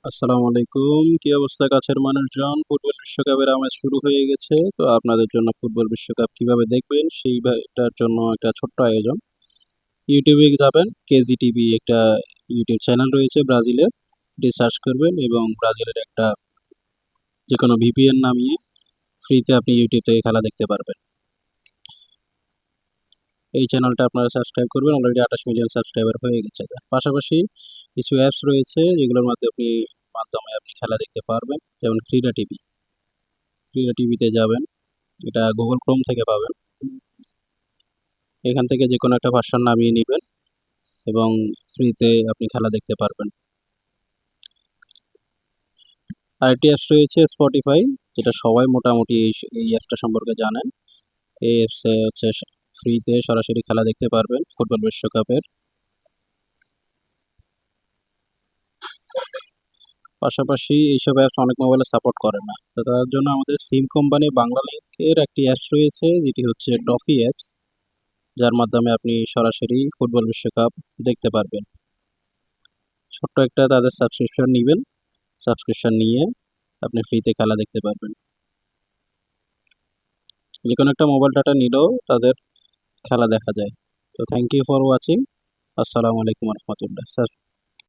আসসালামু আলাইকুম। কি অবস্থা কাছের মানুষজন? ফুটবল বিশ্বকাপের আমেজ শুরু হয়ে গেছে। তো আপনাদের জন্য ফুটবল বিশ্বকাপ কিভাবে দেখবেন এটার জন্য একটা ছোট্ট আয়োজন। YouTube এ যাবেন, কেজি টিভি একটা YouTube চ্যানেল রয়েছে ব্রাজিলের। এটি সার্চ করবেন এবং ব্রাজিলের একটা যেকোনো VPN নামিয়ে ফ্রিতে আপনি YouTube থেকে খেলা দেখতে পারবেন। এই চ্যানেলটা আপনারা সাবস্ক্রাইব করবেন। অলরেডি 28 মিলিয়ন সাবস্ক্রাইবার হয়ে গেছে। পাশাপাশি কিছু অ্যাপস রয়েছে যেগুলোর মাধ্যমে আপনি খেলা দেখতে পারবেন। যেমন ক্রীড়া টিভি। ক্রীড়া টিভিতে যাবেন। এটা Google Chrome থেকে পাবেন। এখান থেকে যেকোনো একটা ভার্সন নামিয়ে নিবেন এবং ফ্রিতে আপনি খেলা দেখতে পারবেন। আরেকটি অ্যাপস রয়েছে Spotify, যেটা সবাই মোটামুটি এই অ্যাপসটা সম্পর্কে জানেন। এই অ্যাপসে হচ্ছে ফ্রিতে সরাসরি খেলা দেখতে পারবেন ফুটবল বিশ্বকাপের। পাশাপাশি এইসব অ্যাপস অনেক মোবাইলে সাপোর্ট করে না। তো তার জন্য আমাদের সিম কোম্পানি বাংলালিংকের একটি অ্যাপস রয়েছে যেটি হচ্ছে টফি অ্যাপস, যার মাধ্যমে আপনি সরাসরি ফুটবল বিশ্বকাপ দেখতে পারবেন। ছোট্ট একটা তাদের সাবস্ক্রিপশন নিবেন। সাবস্ক্রিপশন নিয়ে আপনি ফ্রিতে খেলা দেখতে পারবেন। যেকোনো একটা মোবাইল ডাটা নিলেও তাদের খেলা দেখা যায়। তো থ্যাংক ইউ ফর ওয়াচিং। আসসালামু আলাইকুম রহমতুল্লাহ।